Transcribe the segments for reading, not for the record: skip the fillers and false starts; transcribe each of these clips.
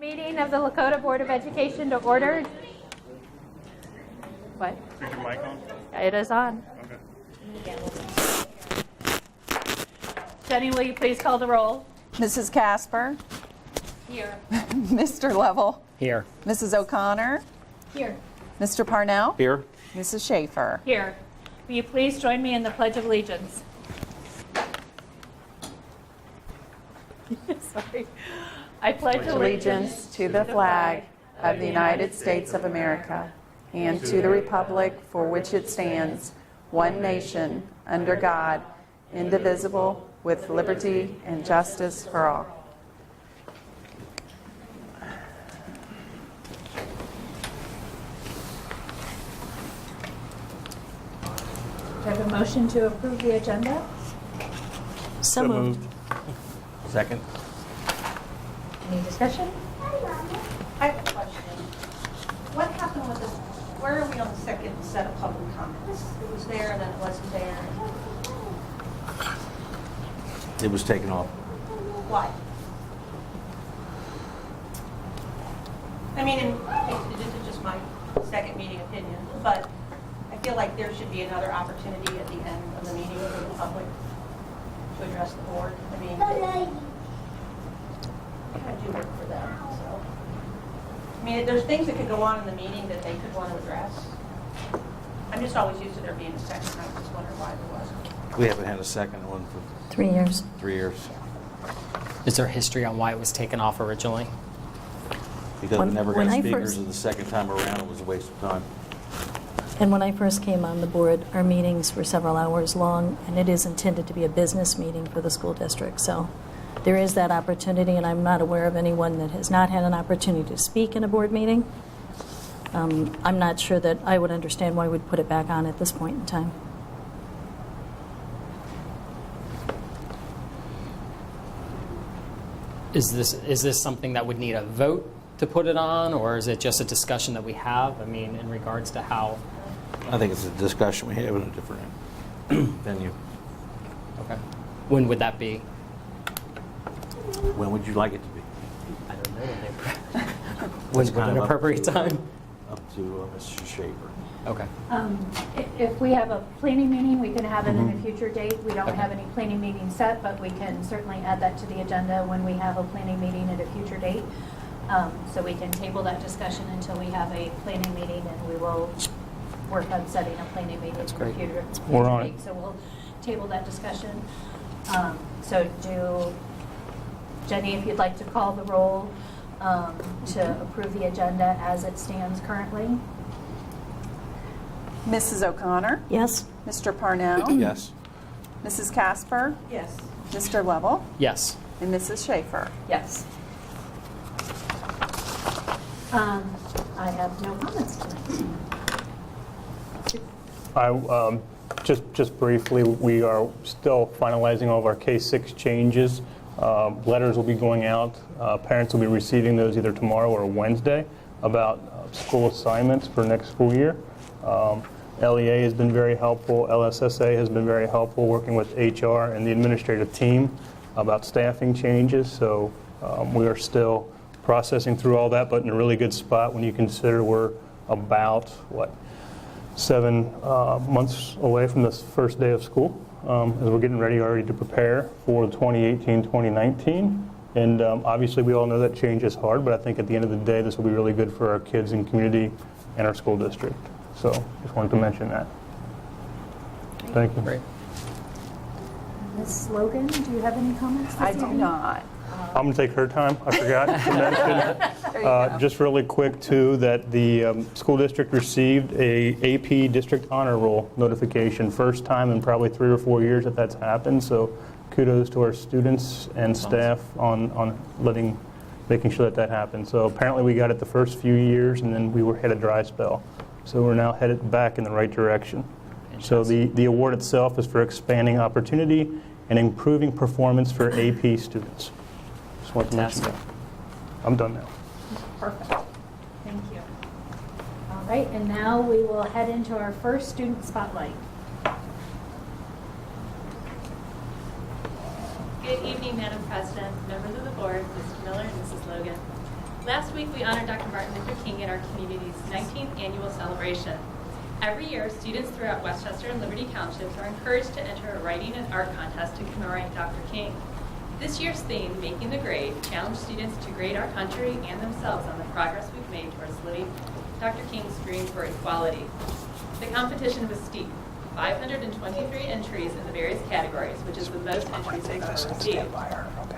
Meeting of the Lakota Board of Education to order. What? Is your mic on? It is on. Okay. Jenny, will you please call the roll? Mrs. Casper, Here. Mr. Lovell, Here. Mrs. O'Connor, Here. Mr. Parnell, Here. Mrs. Schaefer. Here. Will you please join me in the Pledge of Allegiance? Sorry. I pledge Allegiance to the flag of the United States of America and to the republic for which it stands, one nation, under God, indivisible, with liberty and justice for all. Do I have a motion to approve the agenda? So moved. Second. Any discussion? I have a question. What happened with this? Where are we on the second set of public comments? It was there and then it wasn't there. It was taken off. Why? I mean, this is just my second meeting opinion, but I feel like there should be another opportunity at the end of the meeting for the public to address the board. I mean, I do work for them, so. I mean, there's things that could go on in the meeting that they could want to address. I'm just always used to there being a second, and I just wonder why there wasn't. We haven't had a second one for 3 years. 3 years Is there history on why it was taken off originally? because we never When got I speakers, first- and the second time around it was a waste of time. And when I first came on the board, our meetings were several hours long, and it is intended to be a business meeting for the school district. So there is that opportunity, and I'm not aware of anyone that has not had an opportunity to speak in a board meeting. I'm not sure that I would understand why we'd put it back on at this point in time. Is this something that would need a vote to put it on, or is it just a discussion that we have? I mean, in regards to how. I think it's a discussion we have in a different venue. Okay. When would that be? When would you like it to be? I don't know. It's When's kind an of up appropriate to, time? Up to Mr. Schaefer. Okay. If we have a planning meeting, we can have it in a future date. We don't Okay. have any planning meeting set, but we can certainly add that to the agenda when we have a planning meeting at a future date. So we can table that discussion until we have a planning meeting, and we will work on setting a planning meeting in That's the great. future We're on date. So we'll table that discussion. So Jenny, if you'd like to call the roll to approve the agenda as it stands currently. Mrs. O'Connor, Yes? Mr. Parnell, Yes. Mrs. Casper, Yes. Mr. Lovell, Yes. and Mrs. Schaefer. Yes. I have no comments tonight. Just briefly, we are still finalizing all of our K-6 changes. Letters will be going out. Parents will be receiving those either tomorrow or Wednesday about school assignments for next school year. LEA has been very helpful. LSSA has been very helpful working with HR and the administrative team about staffing changes. So we are still processing through all that, but in a really good spot when you consider we're about, 7 months away from the first day of school, as we're getting ready already to prepare for 2018-2019. And obviously we all know that change is hard, but I think at the end of the day this will be really good for our kids and community and our school district. So just wanted to mention that. Thank you. Great. Ms. Logan, do you have any comments? I do not. I'm going to take her time. I forgot to mention, There you go. just really quick too, that the school district received a AP District Honor Roll notification. First time in probably 3 or 4 years that that's happened. So kudos to our students and staff on making sure that happened. So apparently we got it the first few years, and then we had a dry spell. So we're now headed back in the right direction. So the award itself is for expanding opportunity and improving performance for AP students. Just want to mention that. I'm done now. Perfect. Thank you. All right, and now we will head into our first student spotlight. Good evening, Madam President, members of the board, Mr. Miller and Mrs. Logan. Last week, we honored Dr. Martin Luther King in our community's 19th annual celebration. Every year, students throughout Westchester and Liberty Townships are encouraged to enter a writing and art contest to commemorate Dr. King. This year's theme, Making the Grade, challenged students to grade our country and themselves on the progress we've made towards living Dr. King's dream for equality. The competition was steep. 523 entries in the various categories, which is the most entries we've ever received.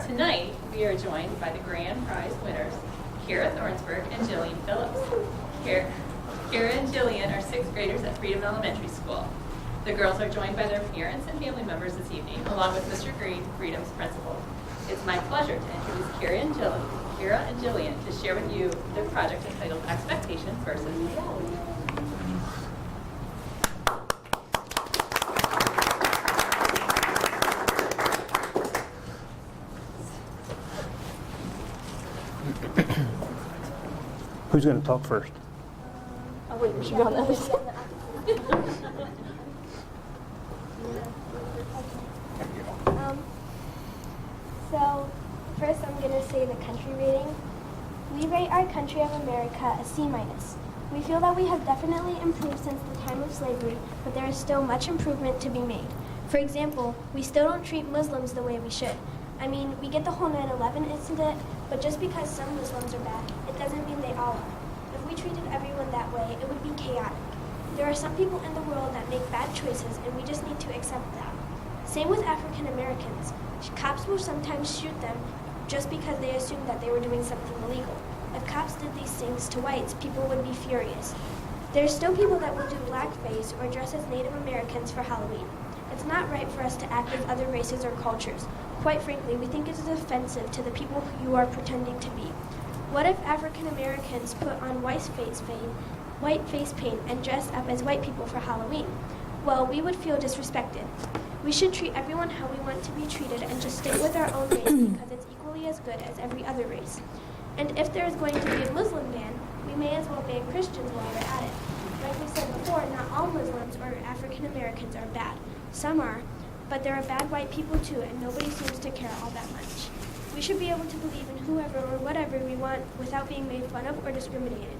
Tonight, we are joined by the grand prize winners, Kara Thornsberg and Jillian Phillips. Kara and Jillian are 6th graders at Freedom Elementary School. The girls are joined by their parents and family members this evening, along with Mr. Green, Freedom's principal. It's my pleasure to introduce Kara and Jillian to share with you their project entitled Expectations versus Reality. Who's going to talk first? Oh, wait, we should go on the other side. So, first I'm going to say the country rating. We rate our country of America a C-. We feel that we have definitely improved since the time of slavery, but there is still much improvement to be made. For example, we still don't treat Muslims the way we should. I mean, we get the whole 9/11 incident, but just because some Muslims are bad, it doesn't mean they all are. If we treated everyone that way, it would be chaotic. There are some people in the world that make bad choices, and we just need to accept that. Same with African Americans. Cops will sometimes shoot them just because they assume that they were doing something illegal. If cops did these things to whites, people would be furious. There are still people that will do blackface or dress as Native Americans for Halloween. It's not right for us to act as other races or cultures. Quite frankly, we think it is offensive to the people who you are pretending to be. What if African Americans put on white face paint and dress up as white people for Halloween? Well, we would feel disrespected. We should treat everyone how we want to be treated and just stay with our own race because it's equally as good as every other race. And if there is going to be a Muslim ban, we may as well ban Christians while we're at it. Like we said before, not all Muslims or African Americans are bad. Some are, but there are bad white people too, and nobody seems to care all that much. We should be able to believe in whoever or whatever we want without being made fun of or discriminated.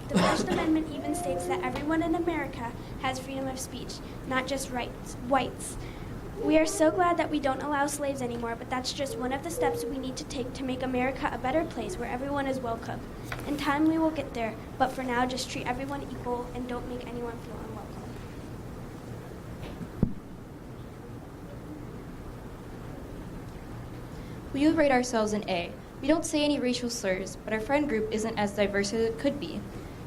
The First Amendment even states that everyone in America has freedom of speech, not just whites. We are so glad that we don't allow slaves anymore, but that's just one of the steps we need to take to make America a better place where everyone is welcome. In time we will get there, but for now just treat everyone equal and don't make anyone feel unwelcome. We would rate ourselves an A. We don't say any racial slurs, but our friend group isn't as diverse as it could be.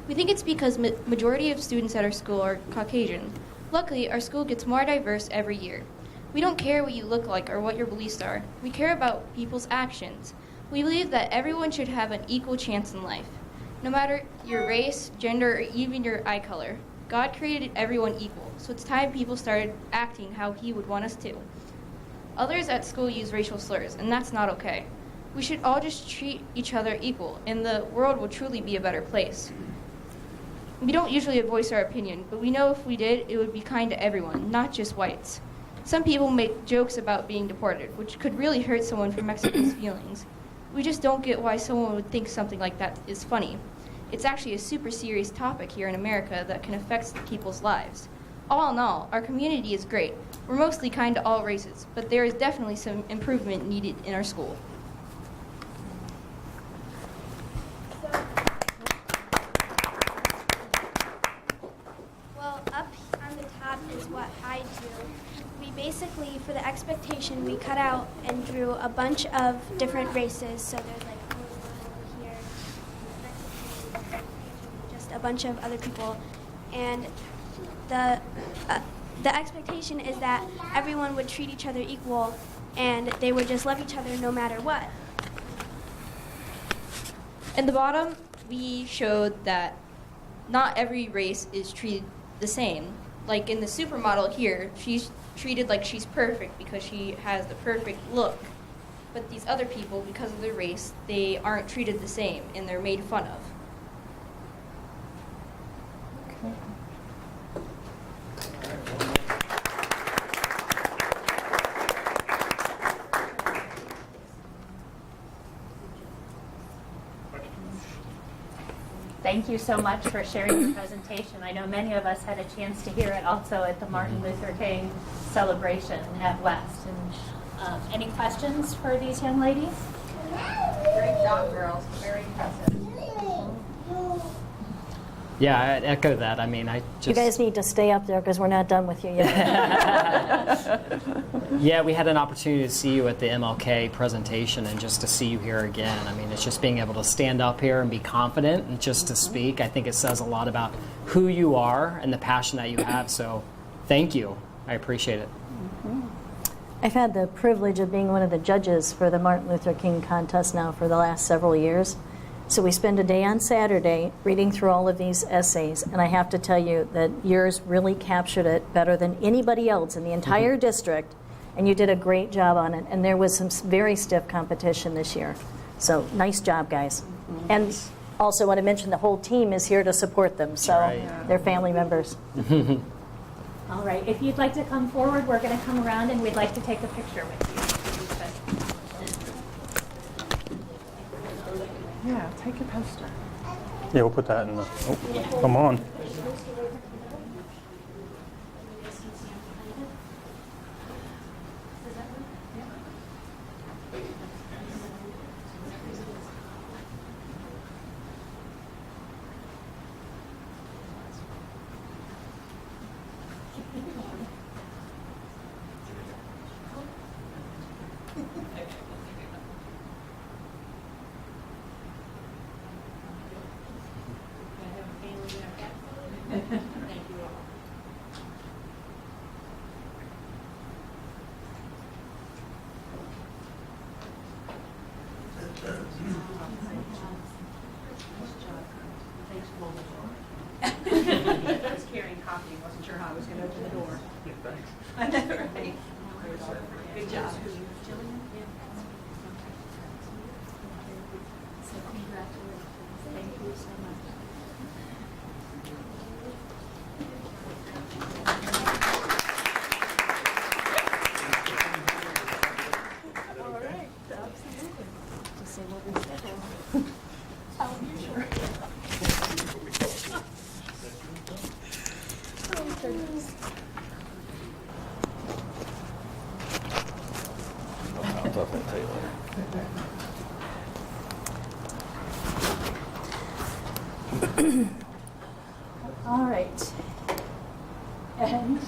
We think it's because majority of students at our school are Caucasian. Luckily, our school gets more diverse every year. We don't care what you look like or what your beliefs are. We care about people's actions. We believe that everyone should have an equal chance in life. No matter your race, gender, or even your eye color, God created everyone equal, so it's time people started acting how He would want us to. Others at school use racial slurs, and that's not okay. We should all just treat each other equal, and the world will truly be a better place. We don't usually voice our opinion, but we know if we did, it would be kind to everyone, not just whites. Some people make jokes about being deported, which could really hurt someone from Mexico's feelings. We just don't get why someone would think something like that is funny. It's actually a super serious topic here in America that can affect people's lives. All in all, our community is great. We're mostly kind to all races, but there is definitely some improvement needed in our school. Well, up on the top is what I do. We basically, for the expectation, we cut out and drew a bunch of different races. So there's like Muslim over here, Mexican, just a bunch of other people. And the expectation is that everyone would treat each other equal and they would just love each other no matter what. In the bottom, we showed that not every race is treated the same. Like in the supermodel here, she's treated like she's perfect because she has the perfect look. But these other people, because of their race, they aren't treated the same and they're made fun of. Questions? Thank you so much for sharing your presentation. I know many of us had a chance to hear it also at the Martin Luther King celebration at West. And any questions for these young ladies? Great job, girls. Very impressive. Yeah, I'd echo that. I mean, I just... You guys need to stay up there because we're not done with you yet. Yeah, we had an opportunity to see you at the MLK presentation and just to see you here again. I mean, it's just being able to stand up here and be confident and just to speak. I think it says a lot about who you are and the passion that you have. So thank you. I appreciate it. I've had the privilege of being one of the judges for the Martin Luther King contest now for the last several years. So we spend a day on Saturday reading through all of these essays, and I have to tell you that yours really captured it better than anybody else in the entire district, and you did a great job on it. And there was some very stiff competition this year. So nice job, guys. And also want to mention the whole team is here to support them, so they're family members. All right, if you'd like to come forward, we're going to come around and we'd like to take a picture with you. Yeah, take a poster. Yeah, we'll put that in the, oh, come on. I was carrying coffee, wasn't sure how I was going to open the door. Yeah, thanks. I know, right? Good job. Thank you so much. I'll tell you later. All right. And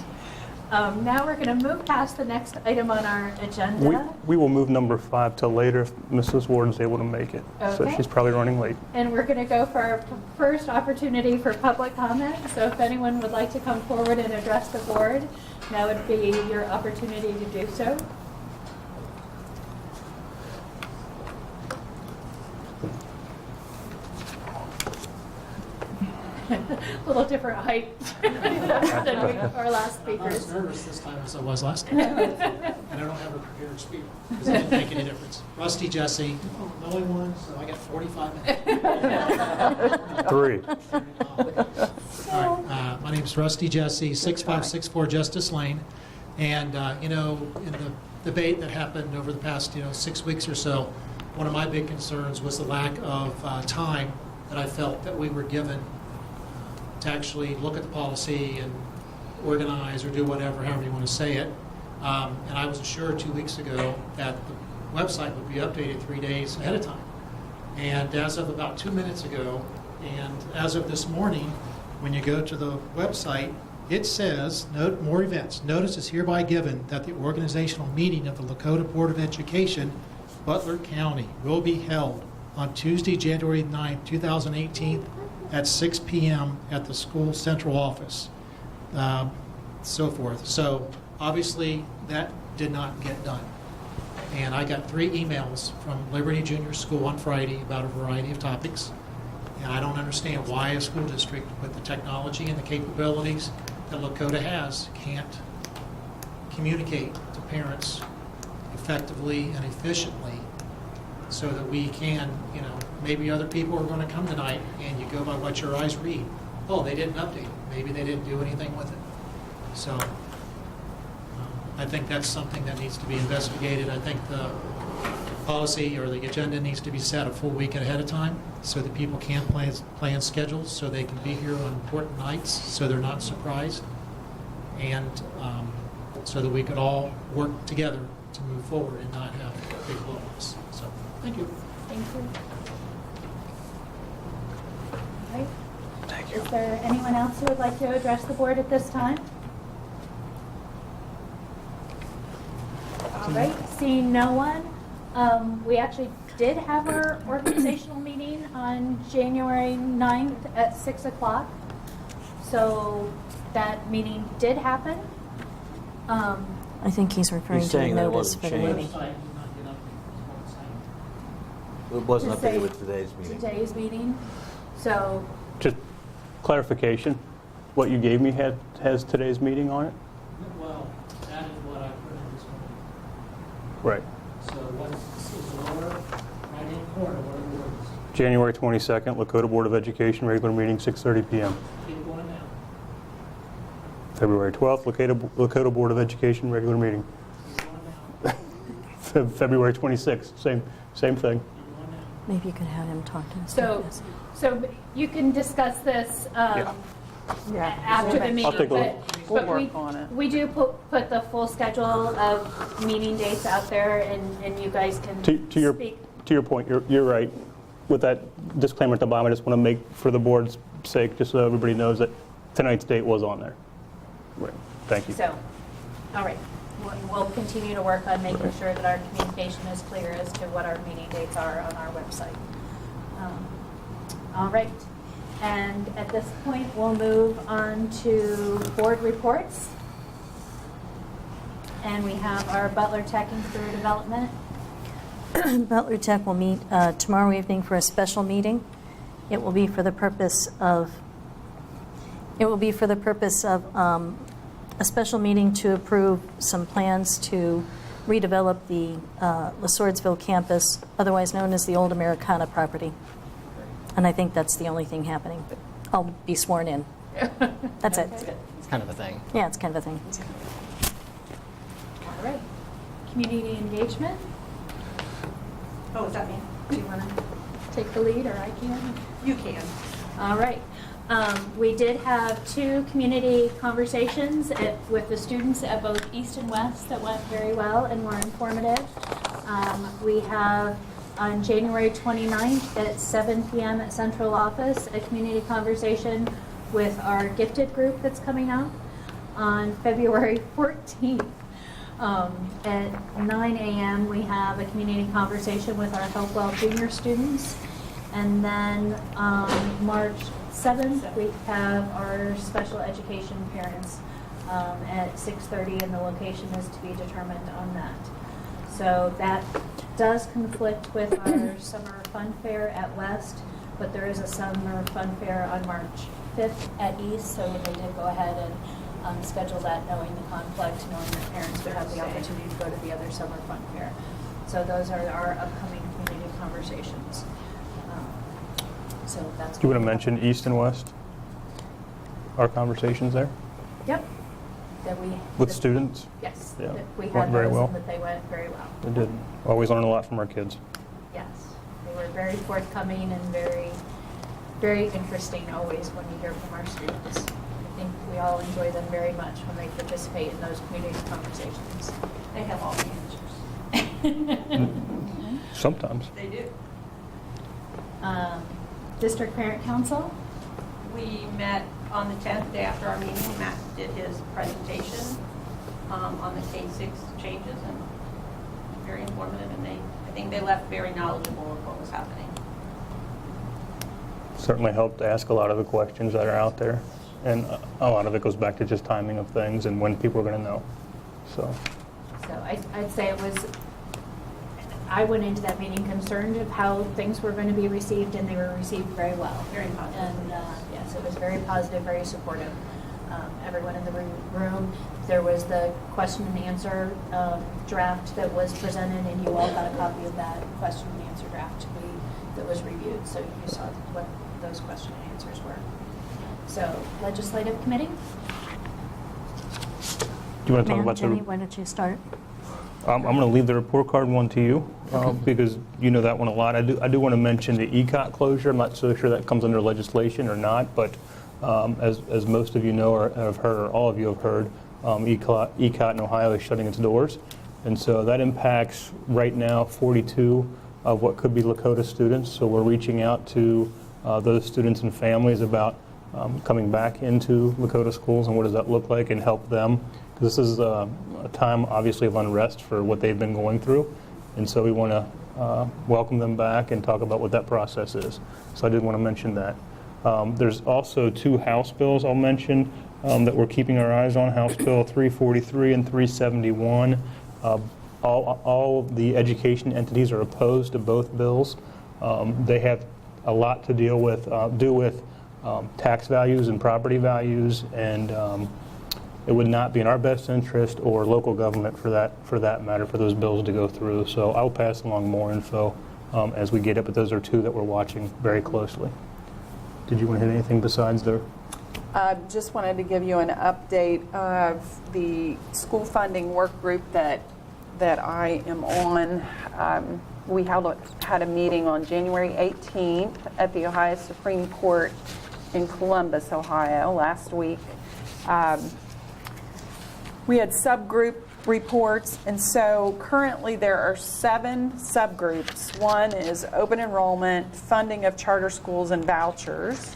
now we're going to move past the next item on our agenda. We will move number 5 to later if Mrs. Warden's able to make it. So Okay. she's probably running late. And we're going to go for our first opportunity for public comment. So if anyone would like to come forward and address the board, now would be your opportunity to do so. A little different height than our last I'm not as speakers. nervous this time as I was last time. And I don't have a prepared speaker, because it didn't make any difference. Rusty Jesse, the only one, so I got 45 minutes. 3. All right, my name's Rusty Jesse, 6564 Justice Lane. And, in the debate that happened over the past, 6 weeks or so, one of my big concerns was the lack of time that I felt that we were given to actually look at the policy and organize or do whatever, however you want to say it. And I was assured 2 weeks ago that the website would be updated 3 days ahead of time. And as of about 2 minutes ago, and as of this morning, when you go to the website, it says, note more events. Notice is hereby given that the organizational meeting of the Lakota Board of Education, Butler County, will be held on Tuesday, January 9th, 2018, at 6 p.m. at the school central office, so forth. So obviously that did not get done. And I got 3 emails from Liberty Junior School on Friday about a variety of topics. And I don't understand why a school district with the technology and the capabilities that Lakota has can't communicate to parents effectively and efficiently so that we can, maybe other people are going to come tonight and you go by what your eyes read. Oh, they didn't update it. Maybe they didn't do anything with it. So I think that's something that needs to be investigated. I think policy or the agenda needs to be set a full week ahead of time so that people can plan schedules so they can be here on important nights so they're not surprised, and so that we could all work together to move forward and not have big blow-ups. So, thank you. Thank you. All right. Thank you. Is there anyone else who would like to address the board at this time? All right, seeing no one, we actually did have our organizational meeting on January 9th at 6 o'clock. So that meeting did happen. I think he's referring He's to the saying that it notice wasn't for the changed. meeting. It wasn't To say updated with today's meeting. Today's meeting. So, Just clarification, what you gave me has today's meeting on it? Well, that is what I put in this one. Right. So what is the lower right-hand corner, what are the words? January 22nd, Lakota Board of Education, regular meeting, 6:30 PM. Keep going down. February 12th, Lakota Board of Education, regular meeting. Keep going down. February 26th, same thing. Keep going down. Maybe you could have him talk to us. so you can discuss this Yeah. after the meeting. take a look. We'll but work on it. We do put the full schedule of meeting dates out there, and you guys can To your point, you're right. With that disclaimer at the bottom, I just want to make, for the board's sake, just so everybody knows that tonight's date was on there. Right. Thank you. So, all right, we'll continue to work on making sure that our communication is clear as to what our meeting dates are on our website. All right, and at this point, we'll move on to board reports. And we have our Butler Tech and Career Development. Butler Tech will meet tomorrow evening for a special meeting. It will be for the purpose of a special meeting to approve some plans to redevelop the LaSwordsville campus, otherwise known as the old Americana property. And I think that's the only thing happening. I'll be sworn in. That's it. It's kind of a thing. Yeah, it's kind of a thing. All right, community engagement. Oh, is that me? Do you want to take the lead, or I can? You can. All right. We did have 2 community conversations with the students at both East and West that went very well and were informative. We have on January 29th at 7 p.m. at Central Office a community conversation with our gifted group that's coming up. On February 14th at 9 a.m. we have a community conversation with our Hopewell Junior students. And then March 7th, we have our special education parents at 6:30, and the location is to be determined on that. So that does conflict with our summer fun fair at West, but there is a summer fun fair on March 5th at East, so they did go ahead and schedule that knowing the conflict, knowing that parents would have the opportunity to go to the other summer fun fair. So those are our upcoming community conversations. So that's. Do you want to mention East and West? Our conversations there Yep. That we. with students? Yes. Yeah. That we Went had very those well. and that they went very well. They did. Always learn a lot from our kids. Yes. They were very forthcoming and very, very interesting always when you hear from our students. I think we all enjoy them very much when they participate in those community conversations. They have all the answers. Sometimes. They do. District Parent Council. We met on the 10th, day after our meeting. Matt did his presentation on the K-6 changes, and very informative, and I think they left very knowledgeable of what was happening. Certainly helped ask a lot of the questions that are out there. And a lot of it goes back to just timing of things and when people are going to know. So I'd say it was, I went into that meeting concerned of how things were going to be received, and they were received very well. Very positive. And yes, it was very positive, very supportive. Everyone in the room, there was the question and answer draft that was presented, and you all got a copy of that question and answer draft that was reviewed, so you saw what those question and answers were. So, Legislative Committee? do you want to talk Ma'am, about Jenny, why don't you start? I'm going to leave the report card one to you because you know that one a lot. I do want to mention the ECOT closure. I'm not so sure that comes under legislation or not, but as most of you know or have heard, or all of you have heard, ECOT in Ohio is shutting its doors. And so that impacts right now 42 of what could be Lakota students. So we're reaching out to those students and families about coming back into Lakota schools and what does that look like and help them. Because this is a time, obviously, of unrest for what they've been going through. And so we want to welcome them back and talk about what that process is. So I did want to mention that. There's also 2 House bills I'll mention that we're keeping our eyes on, House Bill 343 and 371. All of the education entities are opposed to both bills. They have a lot to do with tax values and property values, and it would not be in our best interest or local government for that matter for those bills to go through. So I'll pass along more info as we get it, but those are 2 that we're watching very closely. Did you want to hit anything besides there? Just wanted to give you an update of the school funding work group that I am on. We had a meeting on January 18th at the Ohio Supreme Court in Columbus, Ohio, last week. We had subgroup reports, and so currently there are 7 subgroups. One is open enrollment, funding of charter schools and vouchers.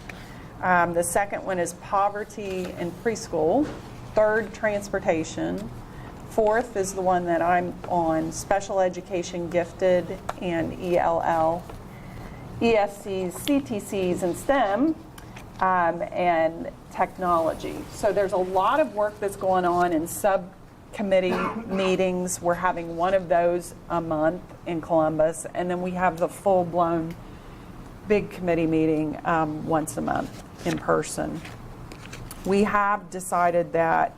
The second one is poverty and preschool. Third, transportation. Fourth is the one that I'm on, special education, gifted, and ELL. ESCs, CTCs, and STEM, and technology. So there's a lot of work that's going on in subcommittee meetings. We're having one of those a month in Columbus, and then we have the full-blown big committee meeting once a month in person. We have decided that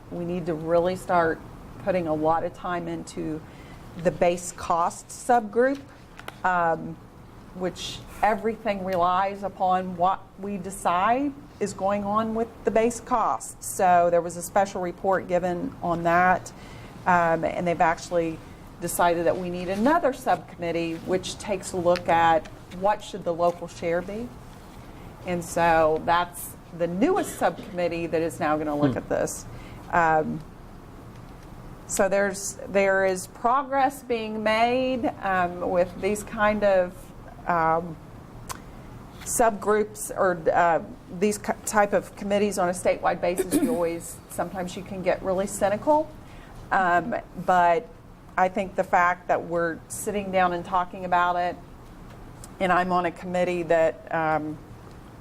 we need to really start putting a lot of time into the base cost subgroup, which everything relies upon what we decide is going on with the base cost. So there was a special report given on that, and they've actually decided that we need another subcommittee which takes a look at what should the local share be. And so that's the newest subcommittee that is now going to look at this. So there is progress being made with these kind of subgroups or these type of committees on a statewide basis. Sometimes you can get really cynical, but I think the fact that we're sitting down and talking about it, and I'm on a committee that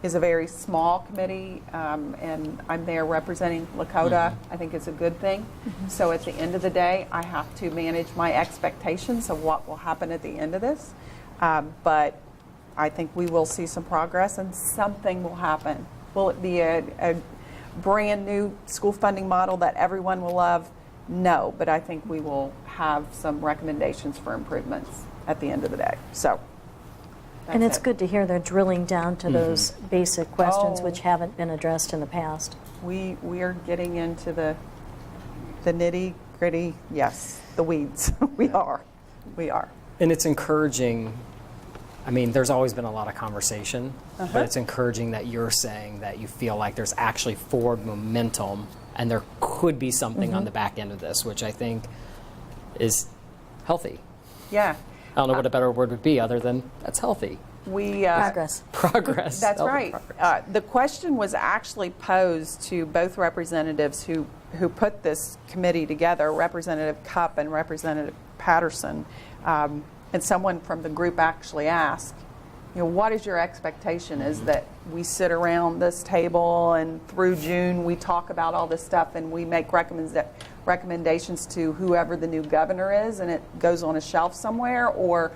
is a very small committee, and I'm there representing Lakota. I think it's a good thing. So at the end of the day, I have to manage my expectations of what will happen at the end of this. But I think we will see some progress and something will happen. Will it be a brand new school funding model that everyone will love? No, but I think we will have some recommendations for improvements at the end of the day. So. And it's good to hear they're drilling down to those basic questions Oh. which haven't been addressed in the past. We are getting into the nitty gritty, yes, the weeds. We are. And it's encouraging. I mean, there's always been a lot of conversation, but it's encouraging that you're saying that you feel like there's actually forward momentum and there could be something on the back end of this, which I think is healthy. Yeah. I don't know what a better word would be other than that's healthy. Progress. Progress. That's Healthy right. progress. The question was actually posed to both representatives who put this committee together, Representative Cupp and Representative Patterson. And someone from the group actually asked, what is your expectation? Is that we sit around this table and through June we talk about all this stuff and we make recommendations to whoever the new governor is and it goes on a shelf somewhere? Or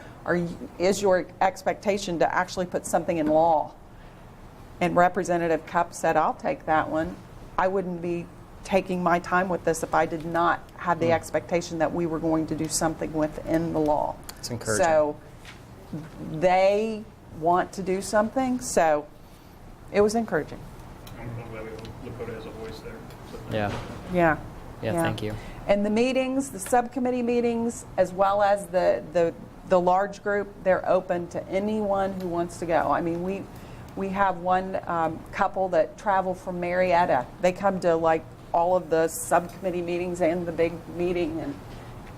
is your expectation to actually put something in law? And Representative Cupp said, I'll take that one. I wouldn't be taking my time with this if I did not have the expectation that we were going to do something within the law. It's encouraging. So they want to do something, so it was encouraging. I'm glad Lakota has a voice there. Yeah. Yeah. Yeah, thank you. And the meetings, the subcommittee meetings, as well as the large group, they're open to anyone who wants to go. I mean, we have one couple that travel from Marietta. They come to like all of the subcommittee meetings and the big meeting and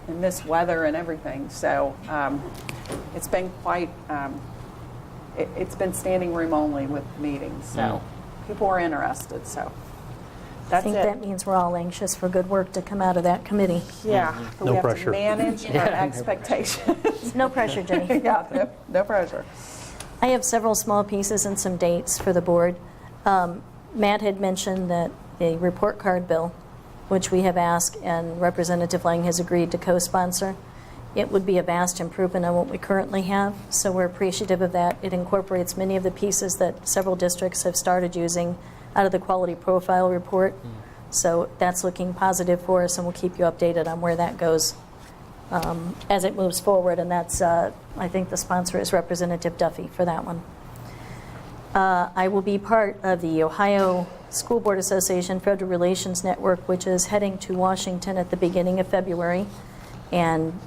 in this weather and everything. So it's been quite, it's been standing room only with meetings. So people are interested. So I that's think it. that means we're all anxious for good work to come out of that committee. Yeah, but No we have pressure. to manage our expectations. No pressure, Jenny. Yeah, no pressure. I have several small pieces and some dates for the board. Matt had mentioned that the report card bill, which we have asked and Representative Lang has agreed to co-sponsor, it would be a vast improvement on what we currently have, so we're appreciative of that. It incorporates many of the pieces that several districts have started using out of the quality profile report. So that's looking positive for us, and we'll keep you updated on where that goes as it moves forward. And that's, I think the sponsor is Representative Duffy for that one. I will be part of the Ohio School Board Association Federal Relations Network, which is heading to Washington at the beginning of February. And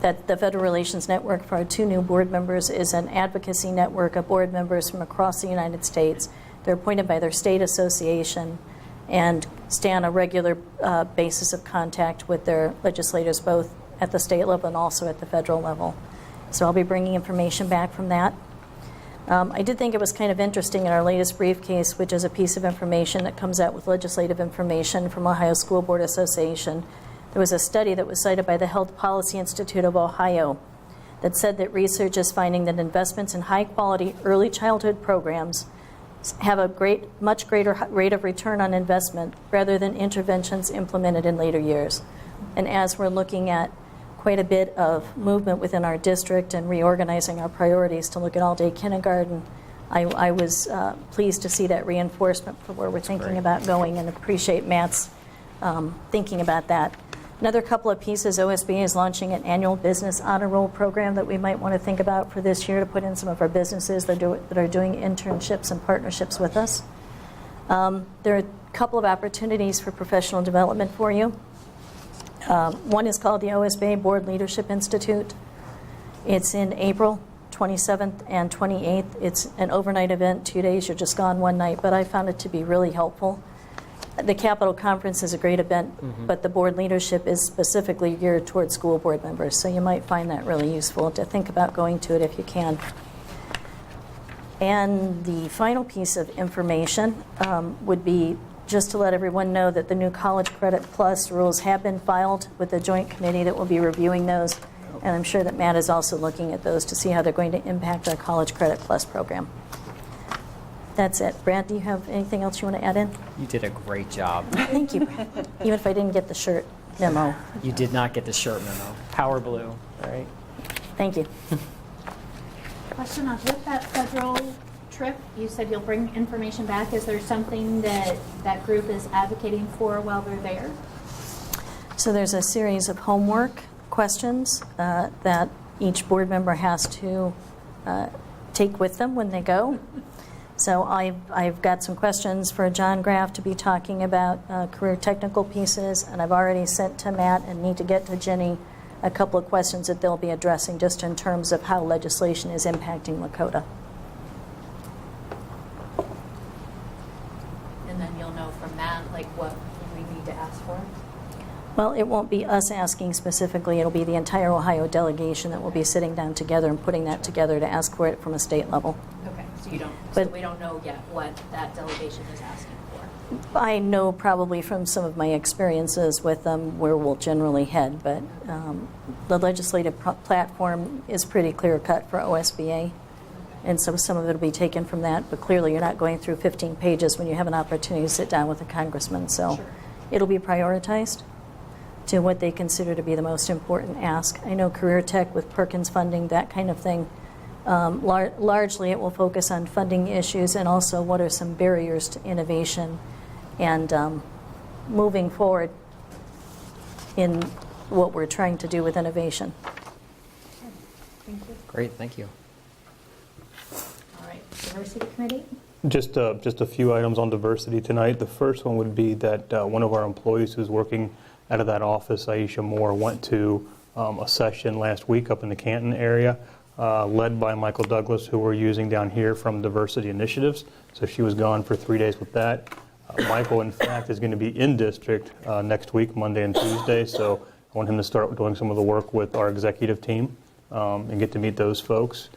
that the Federal Relations Network for our 2 new board members is an advocacy network of board members from across the United States. They're appointed by their state association and stay on a regular basis of contact with their legislators, both at the state level and also at the federal level. So I'll be bringing information back from that. I did think it was kind of interesting in our latest briefcase, which is a piece of information that comes out with legislative information from Ohio School Board Association. There was a study that was cited by the Health Policy Institute of Ohio that said that research is finding that investments in high-quality early childhood programs have a much greater rate of return on investment rather than interventions implemented in later years. And as we're looking at quite a bit of movement within our district and reorganizing our priorities to look at all-day kindergarten, I was pleased to see that reinforcement for where we're thinking about going, and appreciate Matt's thinking about that. Another couple of pieces, OSBA is launching an annual business honor roll program that we might want to think about for this year to put in some of our businesses that are doing internships and partnerships with us. There are a couple of opportunities for professional development for you. One is called the OSBA Board Leadership Institute. It's in April 27th and 28th. It's an overnight event, 2 days. You're just gone one night, but I found it to be really helpful. The Capitol Conference is a great event, but the board leadership is specifically geared towards school board members, so you might find that really useful to think about going to it if you can. And the final piece of information would be just to let everyone know that the new College Credit Plus rules have been filed with the joint committee that will be reviewing those, and I'm sure that Matt is also looking at those to see how they're going to impact our College Credit Plus program. That's it. Brad, do you have anything else you want to add in? You did a great job. Thank you, Brad. Even if I didn't get the shirt memo. You did not get the shirt memo. Power blue. All right. Thank you. Question on with that federal trip, you said you'll bring information back. Is there something that that group is advocating for while they're there? So there's a series of homework questions that each board member has to take with them when they go. So I've got some questions for John Graff to be talking about career technical pieces, and I've already sent to Matt and need to get to Jenny a couple of questions that they'll be addressing just in terms of how legislation is impacting Lakota. And then you'll know from that, like, what we need to ask for? Well, it won't be us asking specifically. It'll be the entire Ohio delegation that will be sitting down together and putting that together to ask for it from a state level. Okay, so you don't, But- so we don't know yet what that delegation is asking for. I know probably from some of my experiences with them where we'll generally head, but the legislative platform is pretty clear-cut for OSBA, and so some of it will be taken from that, but clearly you're not going through 15 pages when you have an opportunity to sit down with a congressman, so Sure. it'll be prioritized to what they consider to be the most important ask. I know Career Tech with Perkins funding, that kind of thing. Largely it will focus on funding issues and also what are some barriers to innovation and moving forward in what we're trying to do with innovation. Thank you. Great, thank you. All right, Diversity Committee? Just a few items on diversity tonight. The first one would be that one of our employees who's working out of that office, Aisha Moore, went to a session last week up in the Canton area, led by Michael Douglas, who we're using down here from Diversity Initiatives. So she was gone for 3 days with that. Michael, in fact, is going to be in district next week, Monday and Tuesday, so I want him to start doing some of the work with our executive team and get to meet those folks.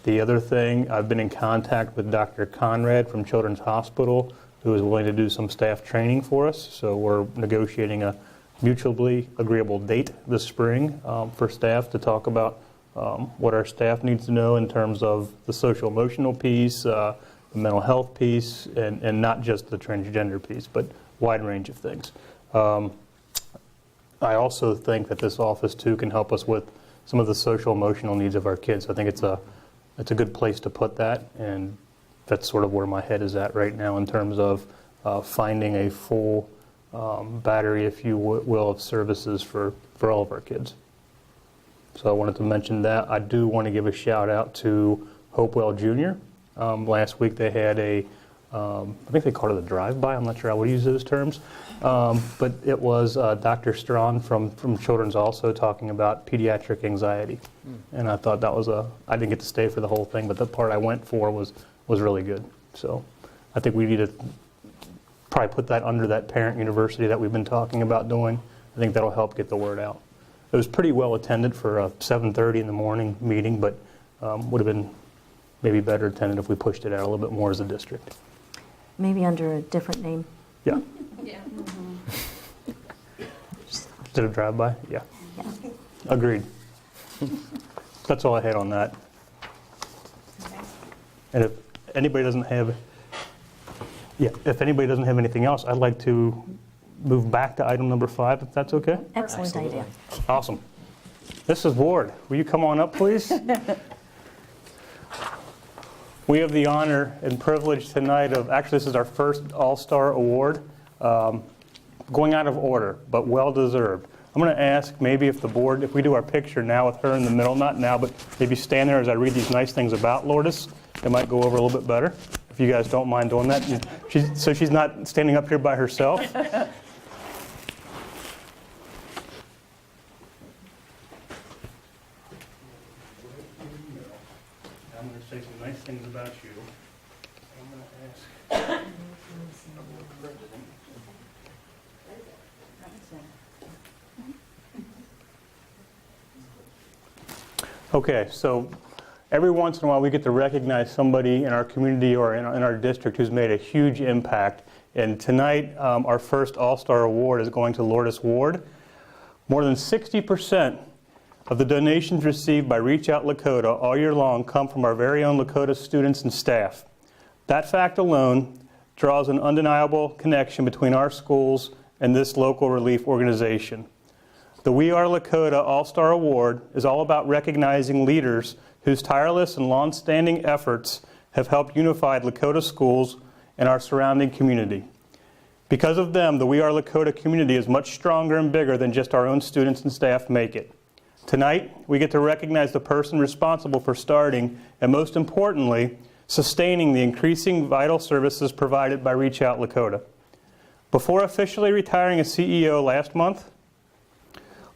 The other thing, I've been in contact with Dr. Conrad from Children's Hospital, who is willing to do some staff training for us. So we're negotiating a mutually agreeable date this spring for staff to talk about what our staff needs to know in terms of the social emotional piece, the mental health piece, and not just the transgender piece, but wide range of things. I also think that this office too can help us with some of the social emotional needs of our kids. I think it's a good place to put that, and that's sort of where my head is at right now in terms of finding a full battery, if you will, of services for all of our kids. So I wanted to mention that. I do want to give a shout out to Hopewell Jr. Last week they had I think they called it a drive-by. I'm not sure I would use those terms. But it was Dr. Strawn from Children's also talking about pediatric anxiety. And I thought that was I didn't get to stay for the whole thing, but the part I went for was really good. So I think we need to probably put that under that parent university that we've been talking about doing. I think that'll help get the word out. It was pretty well attended for a 7:30 in the morning meeting, but would have been maybe better attended if we pushed it out a little bit more as a district. Maybe under a different name. Yeah. Yeah. Did a drive-by? Yeah. Agreed. That's all I had on that. And if anybody doesn't have anything else, I'd like to move back to item number 5, if that's okay. Excellent idea. Awesome. Mrs. Ward, will you come on up, please? We have the honor and privilege tonight of, actually this is our first All-Star Award, going out of order, but well-deserved. I'm going to ask maybe if the board, if we do our picture now with her in the middle, not now, but maybe stand there as I read these nice things about Lourdes, it might go over a little bit better, if you guys don't mind doing that. So she's not standing up here by herself. I'm going to say some nice things about you. I'm going to ask the president. Okay, so every once in a while we get to recognize somebody in our community or in our district who's made a huge impact. And tonight, our first All-Star Award is going to Lourdes Ward. More than 60% of the donations received by Reach Out Lakota all year long come from our very own Lakota students and staff. That fact alone draws an undeniable connection between our schools and this local relief organization. The We Are Lakota All-Star Award is all about recognizing leaders whose tireless and long-standing efforts have helped unify Lakota schools and our surrounding community. Because of them, the We Are Lakota community is much stronger and bigger than just our own students and staff make it. Tonight, we get to recognize the person responsible for starting and, most importantly, sustaining the increasing vital services provided by Reach Out Lakota. Before officially retiring as CEO last month,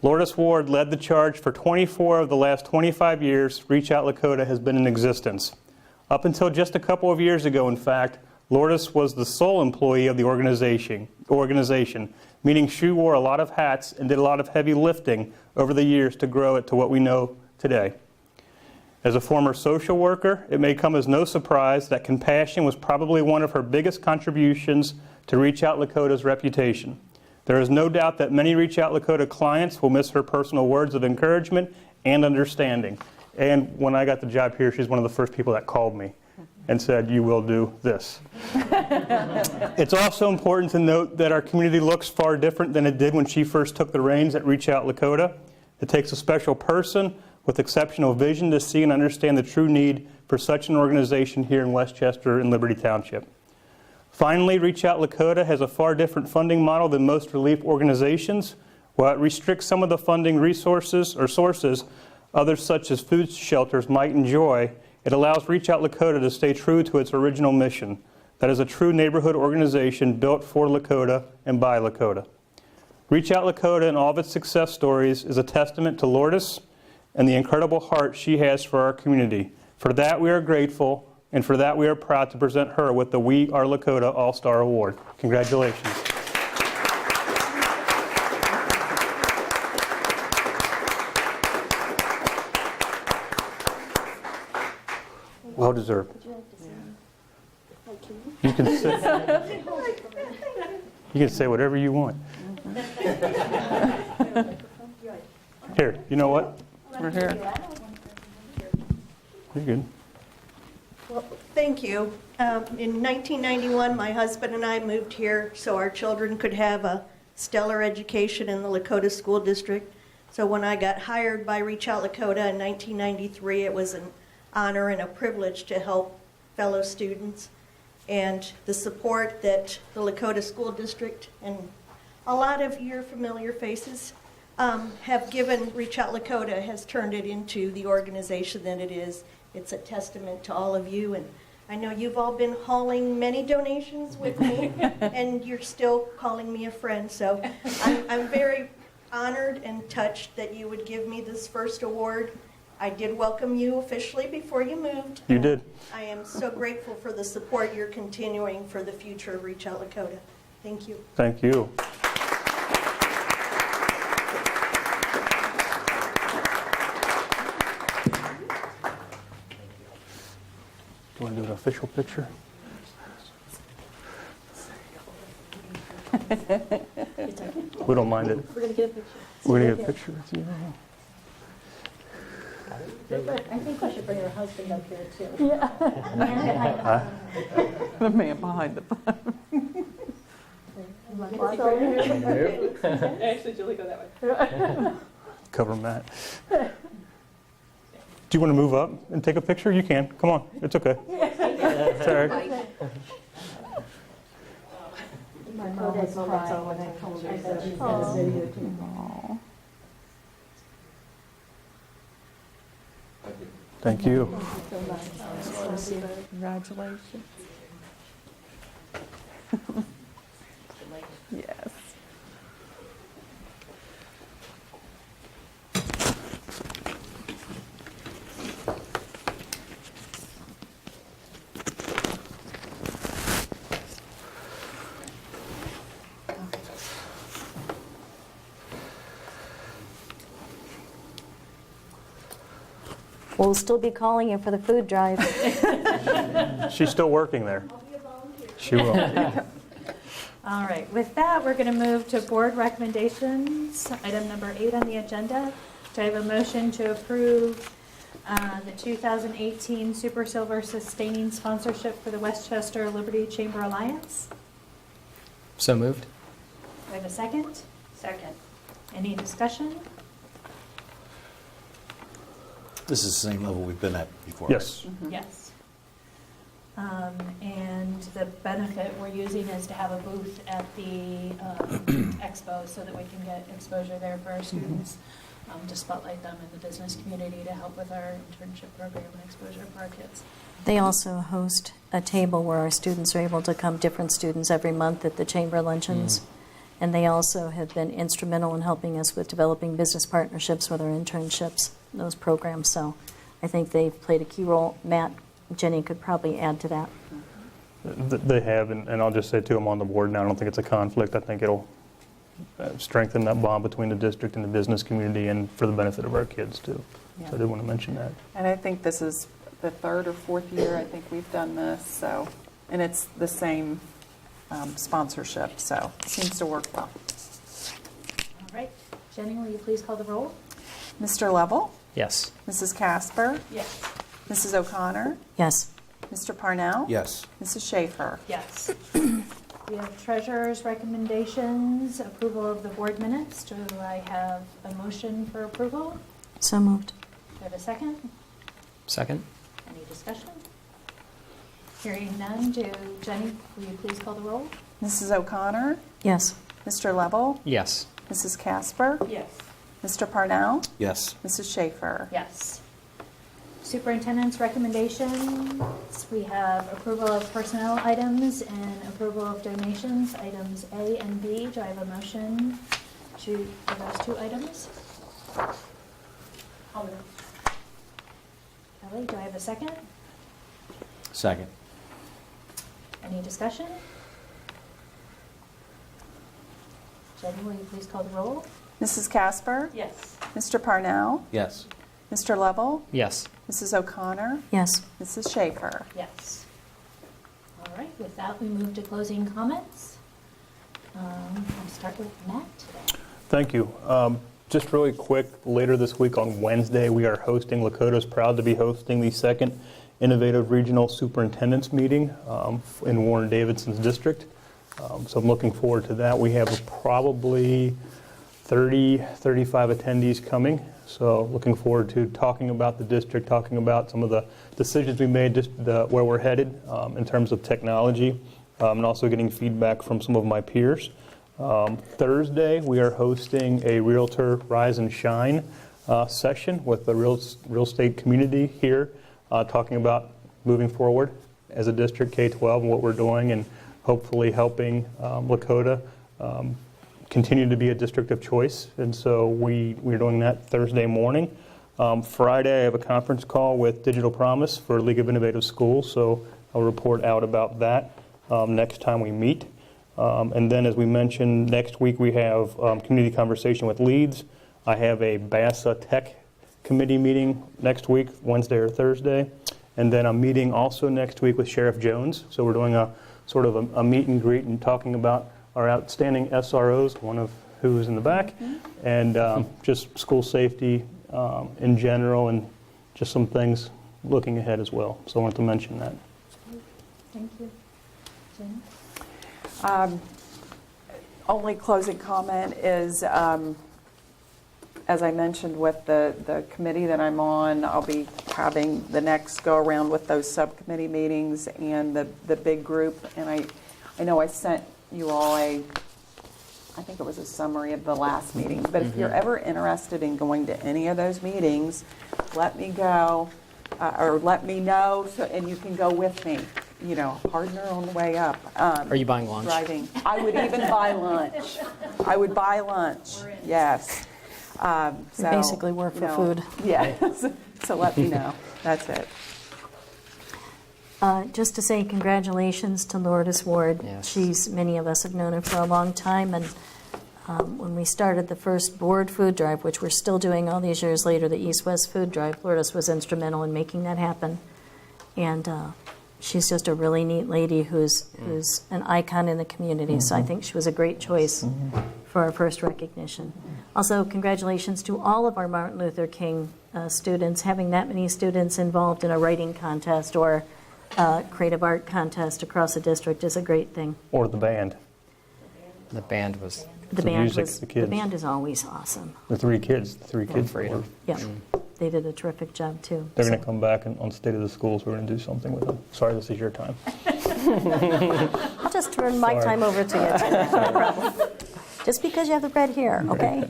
Lourdes Ward led the charge for 24 of the last 25 years Reach Out Lakota has been in existence. Up until just a couple of years ago, in fact, Lourdes was the sole employee of the organization, meaning she wore a lot of hats and did a lot of heavy lifting over the years to grow it to what we know today. As a former social worker, it may come as no surprise that compassion was probably one of her biggest contributions to Reach Out Lakota's reputation. There is no doubt that many Reach Out Lakota clients will miss her personal words of encouragement and understanding. And when I got the job here, she's one of the first people that called me and said, "You will do this." It's also important to note that our community looks far different than it did when she first took the reins at Reach Out Lakota. It takes a special person with exceptional vision to see and understand the true need for such an organization here in Westchester and Liberty Township. Finally, Reach Out Lakota has a far different funding model than most relief organizations. While it restricts some of the funding resources or sources others such as food shelters might enjoy, it allows Reach Out Lakota to stay true to its original mission. That is a true neighborhood organization built for Lakota and by Lakota. Reach Out Lakota and all of its success stories is a testament to Lourdes and the incredible heart she has for our community. For that we are grateful, and for that we are proud to present her with the We Are Lakota All-Star Award. Congratulations. Well deserved. You can say, you can say whatever you want. Here, you know what? We're here. You're good. Well, thank you. In 1991, my husband and I moved here so our children could have a stellar education in the Lakota School District. So when I got hired by Reach Out Lakota in 1993, it was an honor and a privilege to help fellow students. And the support that the Lakota School District and a lot of your familiar faces have given Reach Out Lakota has turned it into the organization that it is. It's a testament to all of you, and I know you've all been hauling many donations with me, and you're still calling me a friend, so I'm very honored and touched that you would give me this first award. I did welcome you officially before you moved. You did. I am so grateful for the support you're continuing for the future of Reach Out Lakota. Thank you. Thank you. Do you want to do an official picture? We don't mind it. We're going to get a picture. We're going to get a picture with you. I think we should bring her husband up here, too. Yeah. The man behind the phone. Actually, Julie, go that way. Cover Matt. Do you want to move up and take a picture? You can. Come on. It's okay. It's all right. My mom was crying when I told her that she's got a video too. Thank you. Congratulations. Yes. We'll still be calling you for the food drive. She's still working there. She will. All right, with that, we're going to move to board recommendations. Item number 8 on the agenda. Do I have a motion to approve the 2018 Super Silver Sustaining Sponsorship for the Westchester Liberty Chamber Alliance? So moved. Do I have a second? Second. Any discussion? This is the same level we've been at before. right? Yes. Yes. And the benefit we're using is to have a booth at the expo so that we can get exposure there for our students, to spotlight them in the business community, to help with our internship program and exposure for our kids. They also host a table where our students are able to come, different students every month at the chamber luncheons. And they also have been instrumental in helping us with developing business partnerships with our internships, those programs. So I think they've played a key role. Matt, Jenny could probably add to that. They have, and I'll just say too, I'm on the board now. I don't think it's a conflict. I think it'll strengthen that bond between the district and the business community, and for the benefit of our kids too. Yeah. So I did want to mention that. And I think this is the 3rd or 4th year I think we've done this. So, and it's the same sponsorship, so it seems to work well. All right. Jenny, will you please call the roll? Mr. Lovell, Yes. Mrs. Casper, Yes. Mrs. O'Connor, Yes. Mr. Parnell, Yes. Mrs. Schaefer. Yes. We have treasurer's recommendations, approval of the board minutes. Do I have a motion for approval? So moved. Do I have a second? Second. Any discussion? Hearing none, Jenny, will you please call the roll? Mrs. O'Connor, Yes. Mr. Lovell, Yes. Mrs. Casper, Yes. Mr. Parnell, Yes. Mrs. Schaefer. Yes. Superintendent's recommendations, we have approval of personnel items and approval of donations, items A and B. Do I have a motion for those two items? I'll move. Kelly, do I have a second? Second. Any discussion? Jenny, will you please call the roll? Mrs. Casper? Yes. Mr. Parnell? Yes. Mr. Lovell? Yes. Mrs. O'Connor? Yes. Mrs. Schaefer? Yes. All right, with that, we move to closing comments. I'll start with Matt today. Thank you. Just really quick, later this week on Wednesday, we are hosting, Lakota's proud to be hosting the second Innovative Regional Superintendents Meeting in Warren Davidson's district. So I'm looking forward to that. We have probably 30, 35 attendees coming. So looking forward to talking about the district, talking about some of the decisions we made, just where we're headed in terms of technology, and also getting feedback from some of my peers. Thursday, we are hosting a Realtor Rise and Shine session with the real estate community here, talking about moving forward as a district K-12 and what we're doing, and hopefully helping Lakota continue to be a district of choice. And so we're doing that Thursday morning. Friday, I have a conference call with Digital Promise for League of Innovative Schools, so I'll report out about that next time we meet. And then, as we mentioned, next week we have community conversation with Leeds. I have a BASA Tech Committee meeting next week, Wednesday or Thursday. And then I'm meeting also next week with Sheriff Jones. So we're doing a sort of a meet and greet and talking about our outstanding SROs, one of who is in the back, and just school safety in general, and just some things looking ahead as well. So I wanted to mention that. Thank you. Jen? Only closing comment is, as I mentioned with the committee that I'm on, I'll be having the next go around with those subcommittee meetings and the big group. And I know I sent you all I think it was a summary of the last meeting. But if you're ever interested in going to any of those meetings, let me go or let me know, and you can go with me. You know, partner on the way up. Are you buying lunch? Driving. I would even buy lunch. I would buy lunch. Yes. We basically work for food. Yes. So let me know. That's it. Just to say congratulations to Lourdes Ward. Yes. Many of us have known her for a long time, and when we started the first board food drive, which we're still doing all these years later, the East-West food drive, Lourdes was instrumental in making that happen. And she's just a really neat lady who's an icon in the community, so I think she was a great choice for our first recognition. Also, congratulations to all of our Martin Luther King students. Having that many students involved in a writing contest or creative art contest across the district is a great thing. Or the band. The band was... The kids. band is always awesome. The three kids. Freedom. Yeah, they did a terrific job too. They're going to come back on State of the Schools. We're going to do something with them. Sorry, this is your time. I'll just turn my time over to you too. No problem. Just because you have the red hair, okay?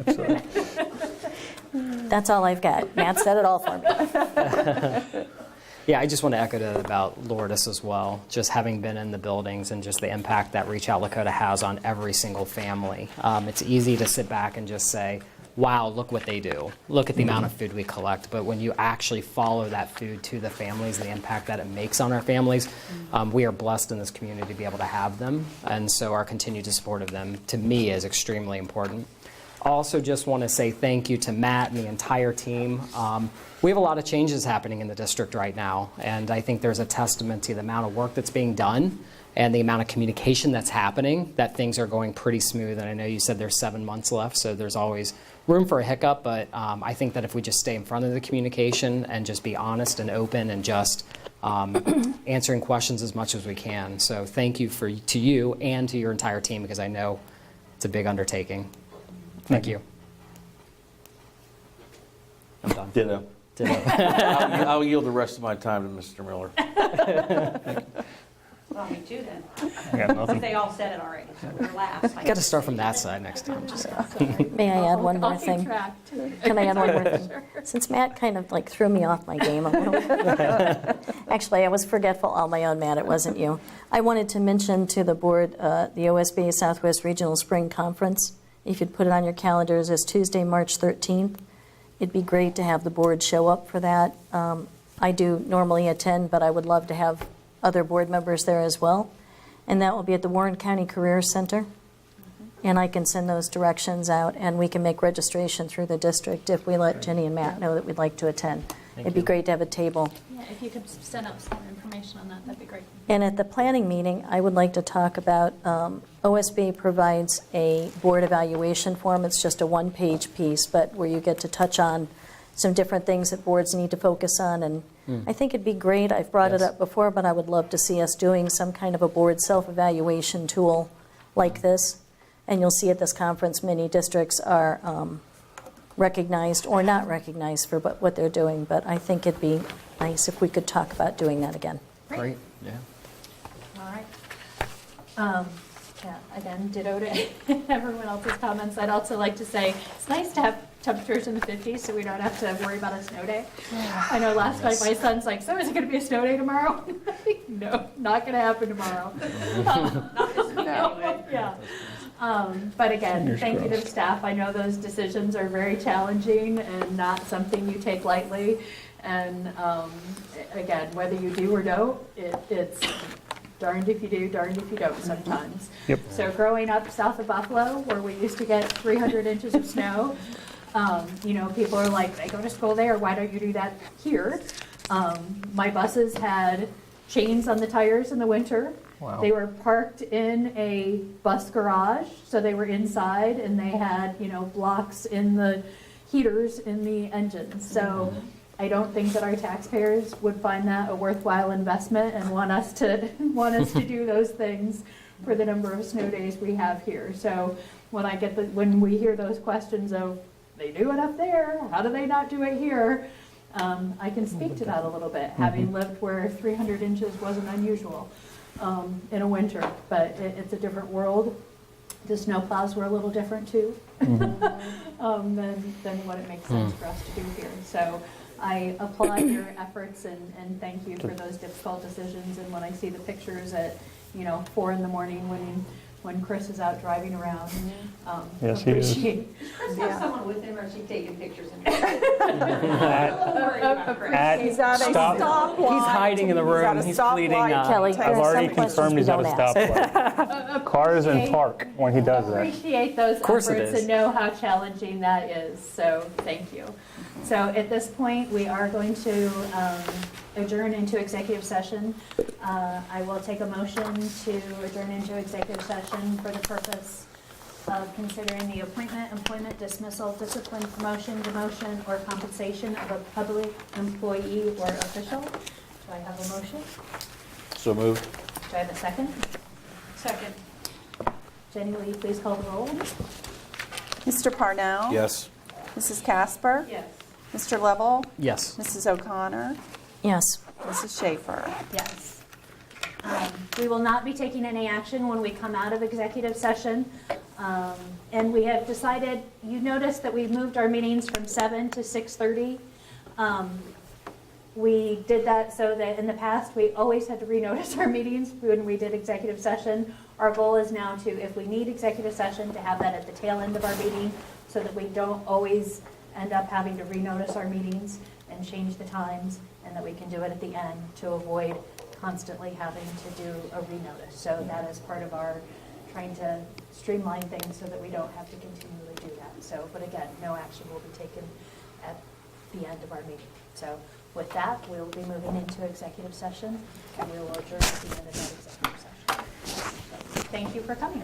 That's all I've got. Matt said it all for me. Yeah, I just want to echo that about Lourdes as well, just having been in the buildings and just the impact that Reach Out Lakota has on every single family. It's easy to sit back and just say, wow, look what they do. Look at the amount of food we collect. But when you actually follow that food to the families and the impact that it makes on our families, we are blessed in this community to be able to have them. And so our continued support of them, to me, is extremely important. Also just want to say thank you to Matt and the entire team. We have a lot of changes happening in the district right now, and I think there's a testament to the amount of work that's being done and the amount of communication that's happening, that things are going pretty smooth. And I know you said there's 7 months left, so there's always room for a hiccup, but I think that if we just stay in front of the communication and just be honest and open and just answering questions as much as we can. So thank you to you and to your entire team, because I know it's a big undertaking. Thank you. I'm done. Ditto. I'll yield the rest of my time to Mr. Miller. Well, me too then. I got nothing. They all said it already, so we're last. Got to start from that side next time. Just May I add one more thing? Can I add one more thing? Since Matt kind of like threw me off my game a little bit. Actually, I was forgetful on my own, Matt. It wasn't you. I wanted to mention to the board the OSBA Southwest Regional Spring Conference if you'd put it on your calendars as Tuesday, March 13th. It'd be great to have the board show up for that. I do normally attend, but I would love to have other board members there as well. And that will be at the Warren County Career Center. And I can send those directions out, and we can make registration through the district if we let Jenny and Matt know that we'd like to attend. It'd be great to have a table. Yeah, if you could send out some information on that, that'd be great. And at the planning meeting, I would like to talk about, OSB provides a board evaluation form. It's just a one-page piece, but where you get to touch on some different things that boards need to focus on. And I think it'd be great. I've brought it up before, but I would love to see us doing some kind of a board self-evaluation tool like this. And you'll see at this conference, many districts are recognized or not recognized for what they're doing. But I think it'd be nice if we could talk about doing that again. Great. Yeah. All right. Yeah, again, ditto to everyone else's comments. I'd also like to say it's nice to have temperatures in the 50s so we don't have to worry about a snow day. I know last night my son's like, so is it going to be a snow day tomorrow? No, not going to happen tomorrow. Not this week anyway. Yeah. But again, thank you to the staff. I know those decisions are very challenging and not something you take lightly. And again, whether you do or don't, it's darned if you do, darned if you don't sometimes. Yep. So growing up south of Buffalo, where we used to get 300 inches of snow, you know, people are like, they go to school there, why don't you do that here? My buses had chains on the tires in the winter. Wow. They were parked in a bus garage, so they were inside, and they had, you know, blocks in the heaters in the engines. So I don't think that our taxpayers would find that a worthwhile investment and want us to do those things for the number of snow days we have here. So when we hear those questions of, they do it up there, how do they not do it here? I can speak to that a little bit, having lived where 300 inches wasn't unusual in a winter, but it's a different world. The snow plows were a little different too than what it makes sense for us to do here. So I applaud your efforts and thank you for those difficult decisions. And when I see the pictures at 4 in the morning when Chris is out driving around, Yes, he is. Chris has someone with him, or is she taking pictures? I'm a little worried about Chris. He's at a stoplight. He's hiding in the room. He's He's at a pleading. stoplight. Kelly, I've there are already some questions confirmed we he's at a don't ask. stoplight. Cars in park when he does that. Appreciate those course it efforts is. and know how challenging that is. So thank you. So at this point, we are going to adjourn into executive session. I will take a motion to adjourn into executive session for the purpose of considering the appointment, employment, dismissal, discipline, promotion, demotion, or compensation of a public employee or official. Do I have a motion? So moved. Do I have a second? Second. Jenny, will you please call the roll? Mr. Parnell? Yes. Mrs. Casper? Yes. Mr. Lovell? Yes. Mrs. O'Connor? Yes. Mrs. Schaefer? Yes. We will not be taking any action when we come out of executive session. And we have decided, you noticed that we've moved our meetings from 7 to 6:30. We did that so that in the past, we always had to renotice our meetings when we did executive session. Our goal is now to, if we need executive session, to have that at the tail end of our meeting so that we don't always end up having to renotice our meetings and change the times, and that we can do it at the end to avoid constantly having to do a renotice. So that is part of our trying to streamline things so that we don't have to continually do that. So, but again, no action will be taken at the end of our meeting. So with that, we will be moving into executive session, and we will adjourn at the end of that executive session. Thank you for coming.